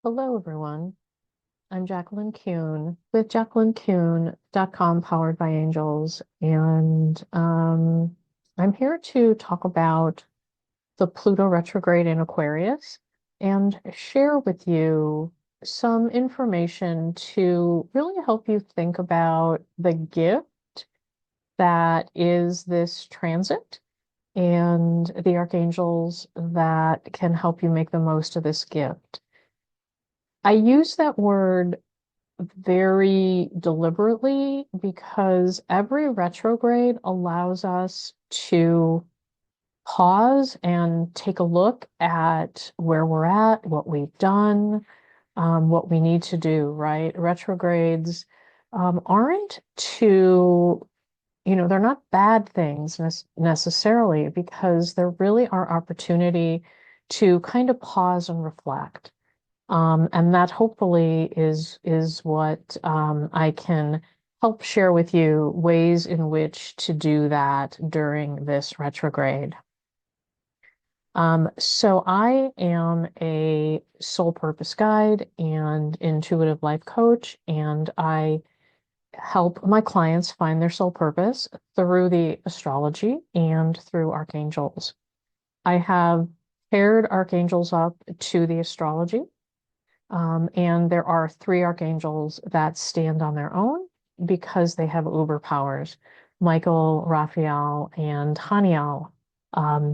Hello, everyone. I'm Jacqueline Kuhn with JacquelineKuhn.com, powered by angels. And I'm here to talk about the Pluto retrograde in Aquarius and share with you some information to really help you think about the gift that is this transit and the archangels that can help you make the most of this gift. I use that word very deliberately because every retrograde allows us to pause and take a look at where we're at, what we've done, what we need to do, right? Retrogrades aren't to, they're not bad things necessarily because there really are opportunity to kind of pause and reflect. And that hopefully is what I can help share with you ways in which to do that during this retrograde. So I am a soul purpose guide and intuitive life coach, and I help my clients find their soul purpose through the astrology and through archangels. I have paired archangels up to the astrology. And there are three archangels that stand on their own because they have uber powers. Michael, Raphael, and Haniel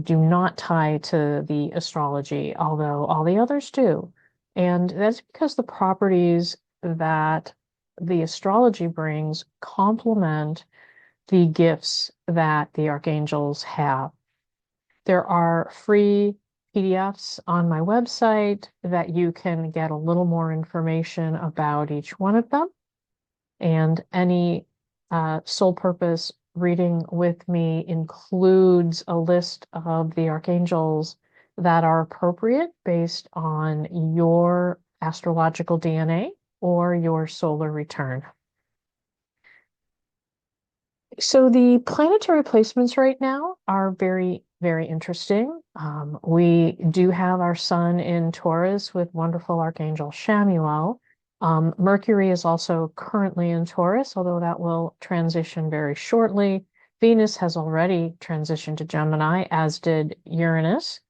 do not tie to the astrology, although all the others do. And that's because the properties that the astrology brings complement the gifts that the archangels have. There are free PDFs on my website that you can get a little more information about each one of them. And any soul purpose reading with me includes a list of the archangels that are appropriate based on your astrological DNA or your solar return. So the planetary placements right now are very, very interesting. We do have our sun in Taurus with wonderful Archangel Shamuel. Mercury is also currently in Taurus, although that will transition very shortly. Venus has already transitioned to Gemini, as did Uranus.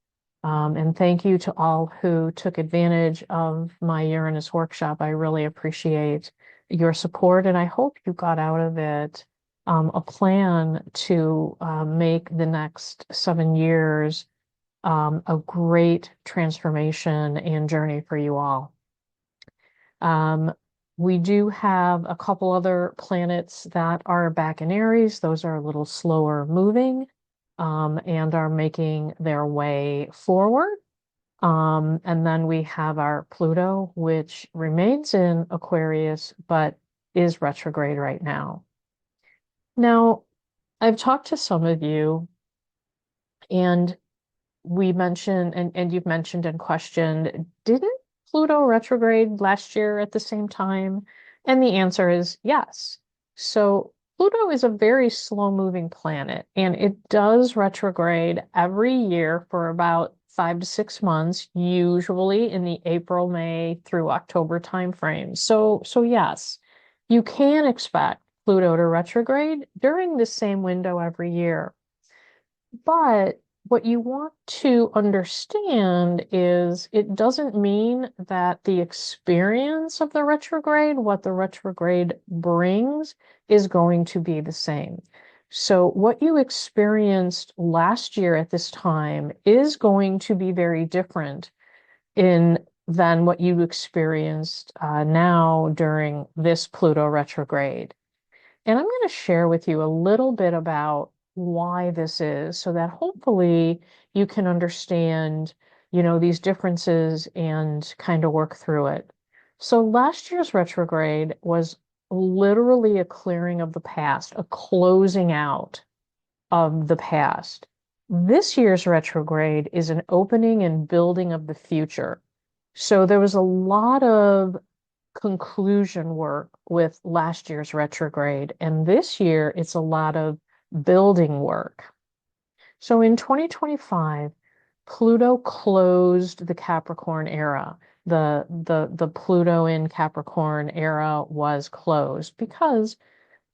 And thank you to all who took advantage of my Uranus workshop. I really appreciate your support, and I hope you got out of it a plan to make the next 7 years a great transformation and journey for you all. We do have a couple other planets that are back in Aries. Those are a little slower moving and are making their way forward. And then we have our Pluto, which remains in Aquarius, but is retrograde right now. Now, I've talked to some of you, and we mentioned, and you've mentioned and questioned, didn't Pluto retrograde last year at the same time? And the answer is yes. So Pluto is a very slow-moving planet, and it does retrograde every year for about 5 to 6 months, usually in the April, May through October timeframe. So yes, you can expect Pluto to retrograde during the same window every year. But what you want to understand is it doesn't mean that the experience of the retrograde, what the retrograde brings, is going to be the same. So what you experienced last year at this time is going to be very different than what you experienced now during this Pluto retrograde. And I'm going to share with you a little bit about why this is so that hopefully you can understand, these differences and kind of work through it. So last year's retrograde was literally a clearing of the past, a closing out of the past. This year's retrograde is an opening and building of the future. So there was a lot of conclusion work with last year's retrograde, and this year it's a lot of building work. So in 2025, Pluto closed the Capricorn era. The Pluto in Capricorn era was closed because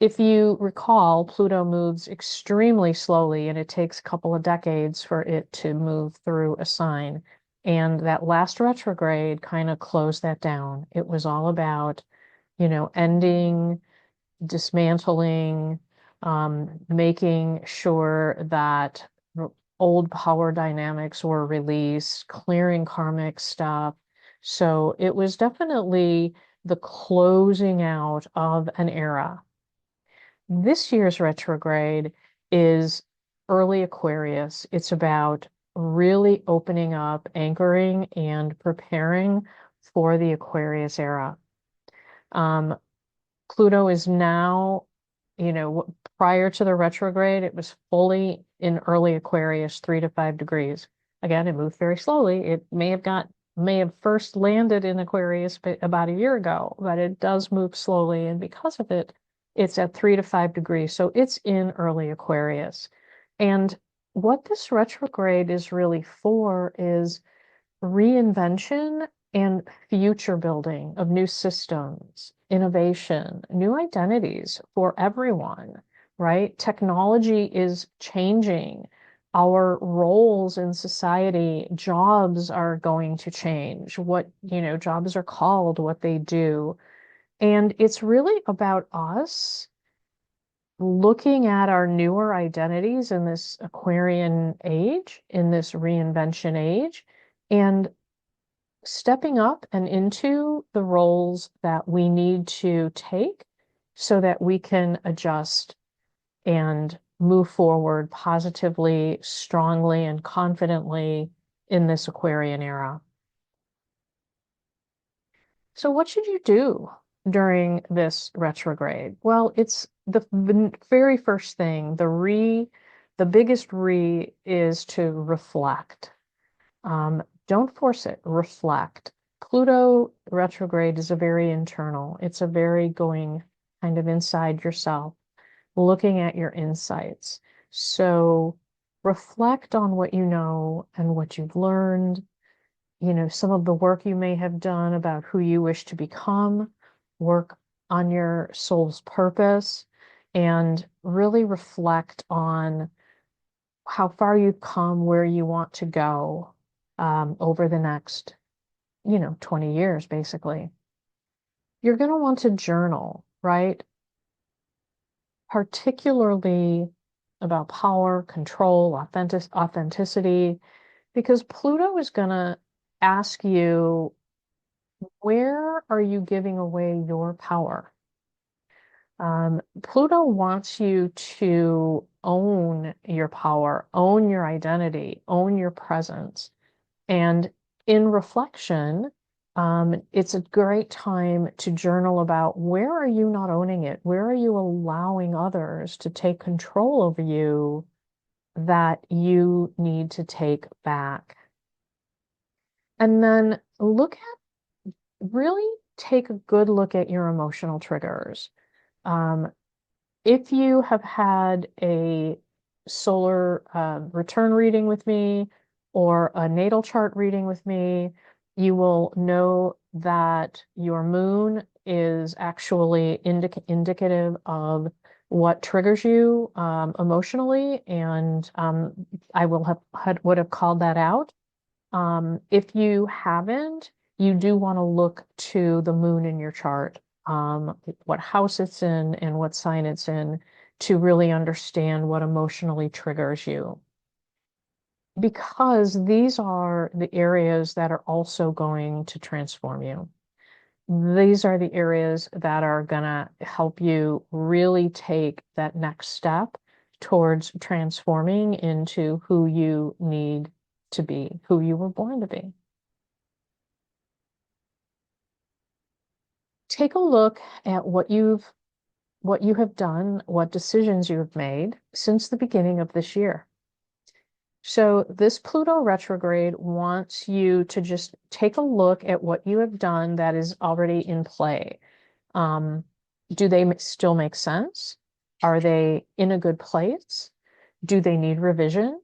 if you recall, Pluto moves extremely slowly and it takes a couple of decades for it to move through a sign. And that last retrograde kind of closed that down. It was all about, ending, dismantling, making sure that old power dynamics were released, clearing karmic stuff. So it was definitely the closing out of an era. This year's retrograde is early Aquarius. It's about really opening up, anchoring, and preparing for the Aquarius era. Um, Pluto is now, prior to the retrograde, it was fully in early Aquarius, 3 to 5 degrees. Again, it moved very slowly. It may have first landed in Aquarius about a year ago, but it does move slowly. And because of it, it's at 3 to 5 degrees. So it's in early Aquarius. And what this retrograde is really for is reinvention and future building of new systems, innovation, new identities for everyone, right? Technology is changing. Our roles in society, jobs are going to change. What, jobs are called, what they do. And it's really about us looking at our newer identities in this Aquarian age, in this reinvention age, and stepping up and into the roles that we need to take so that we can adjust and move forward positively, strongly, and confidently in this Aquarian era. So, what should you do during this retrograde? Well, it's the very first thing, the biggest is to reflect. Don't force it, reflect. Pluto retrograde is a very internal, it's a very going kind of inside yourself, looking at your insights. So reflect on what you know and what you've learned, some of the work you may have done about who you wish to become, work on your soul's purpose, and really reflect on how far you've come, where you want to go over the next, 20 years, basically. You're going to want to journal, right? Particularly about power, control, authenticity, because Pluto is going to ask you, where are you giving away your power? Pluto wants you to own your power, own your identity, own your presence. And in reflection, it's a great time to journal about, where are you not owning it? Where are you allowing others to take control over you that you need to take back? And then really take a good look at your emotional triggers. Um, if you have had a solar return reading with me or a natal chart reading with me, you will know that your moon is actually indicative of what triggers you emotionally, and I would have called that out. If you haven't, you do want to look to the moon in your chart, what house it's in and what sign it's in, to really understand what emotionally triggers you. Because these are the areas that are also going to transform you. These are the areas that are going to help you really take that next step towards transforming into who you need to be, who you were born to be. Take a look at what you have done, what decisions you have made since the beginning of this year. So this Pluto retrograde wants you to just take a look at what you have done that is already in play. Do they still make sense? Are they in a good place? Do they need revision?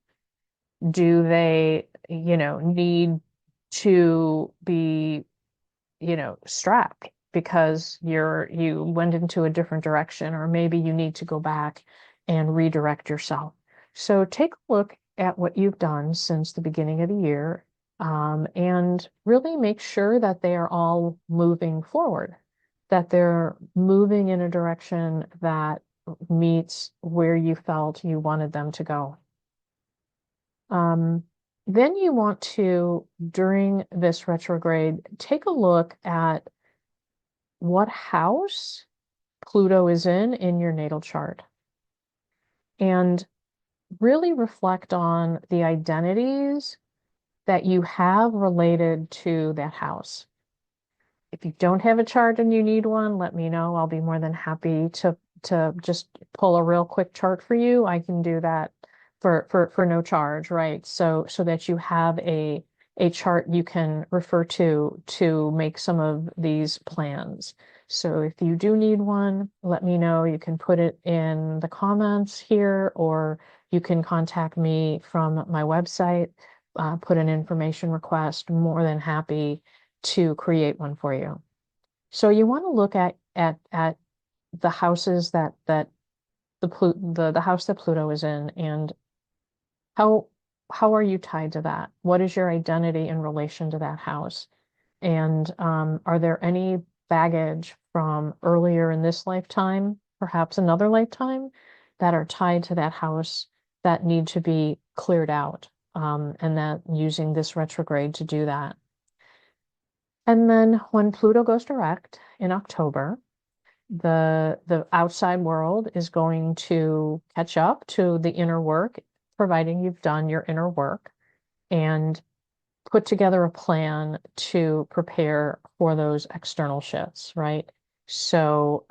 Do they need to be, strapped because you went into a different direction, or maybe you need to go back and redirect yourself. So take a look at what you've done since the beginning of the year, and really make sure that they are all moving forward, that they're moving in a direction that meets where you felt you wanted them to go. Then you want to, during this retrograde, take a look at what house Pluto is in your natal chart, and really reflect on the identities that you have related to that house. If you don't have a chart and you need one, let me know. I'll be more than happy to just pull a real quick chart for you. I can do that for no charge, right? So that you have a chart you can refer to make some of these plans. So if you do need one, let me know. You can put it in the comments here, or you can contact me from my website, put an information request. More than happy to create one for you. So you want to look at the houses that the house that Pluto is in, and how how are you tied to that? What is your identity in relation to that house? And are there any baggage from earlier in this lifetime, perhaps another lifetime, that are tied to that house that need to be cleared out? And that using this retrograde to do that. And then when Pluto goes direct in October, the outside world is going to catch up to the inner work, providing you've done your inner work and put together a plan to prepare for those external shifts, right? So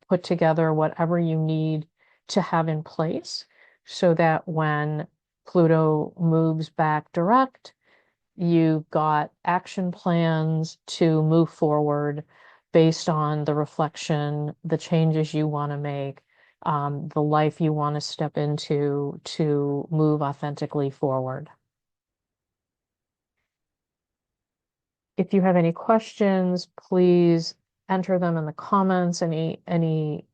put together whatever you need to have in place so that when Pluto moves back direct, you've got action plans to move forward based on the reflection, the changes you want to make, the life you want to step into to move authentically forward. If you have any questions, please enter them in the comments. Any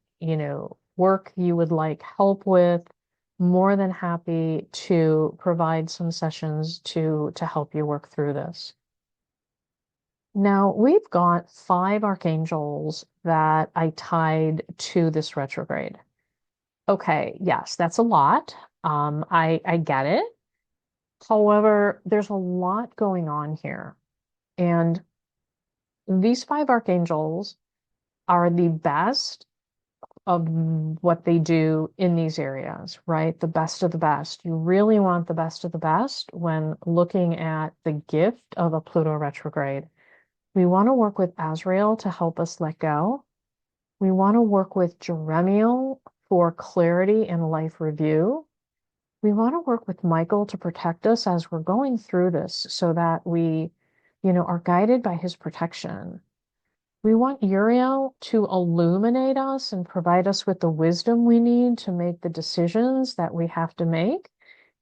work you would like help with, more than happy to provide some sessions to help you work through this. Now, we've got 5 archangels that I tied to this retrograde. Okay, yes, that's a lot. I get it. However, there's a lot going on here. And these 5 archangels are the best of what they do in these areas, right? The best of the best. You really want the best of the best when looking at the gift of a Pluto retrograde. We want to work with Azrael to help us let go. We want to work with Jeremiel for clarity and life review. We want to work with Michael to protect us as we're going through this so that we, are guided by his protection. We want Uriel to illuminate us and provide us with the wisdom we need to make the decisions that we have to make.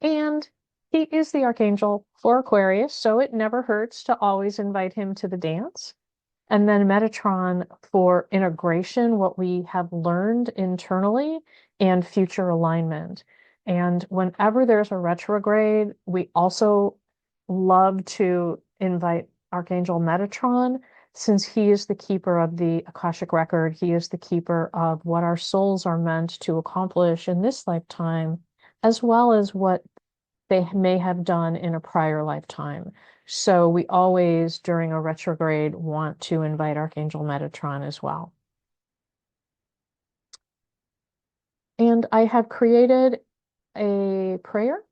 And he is the archangel for Aquarius, so it never hurts to always invite him to the dance. And then Metatron for integration, what we have learned internally, and future alignment. And whenever there's a retrograde, we also love to invite Archangel Metatron, since he is the keeper of the Akashic record. He is the keeper of what our souls are meant to accomplish in this lifetime, as well as what they may have done in a prior lifetime. So we always, during a retrograde, want to invite Archangel Metatron as well. And I have created a prayer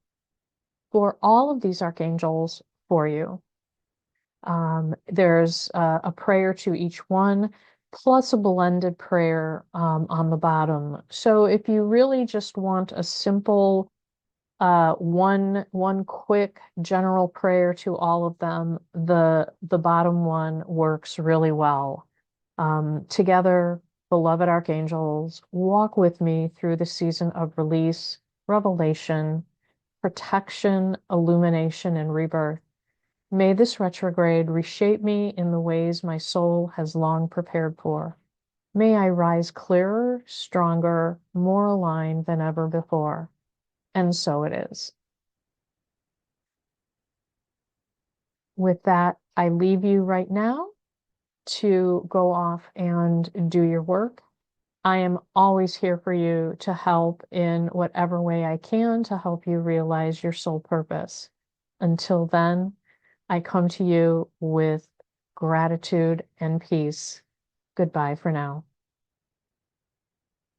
for all of these archangels for you. There's a prayer to each one, plus a blended prayer on the bottom. So if you really just want a simple one quick general prayer to all of them, the bottom one works really well. Together, beloved archangels, walk with me through the season of release, revelation, protection, illumination, and rebirth. May this retrograde reshape me in the ways my soul has long prepared for. May I rise clearer, stronger, more aligned than ever before. And so it is. With that, I leave you right now to go off and do your work. I am always here for you to help in whatever way I can to help you realize your soul purpose. Until then, I come to you with gratitude and peace. Goodbye for now.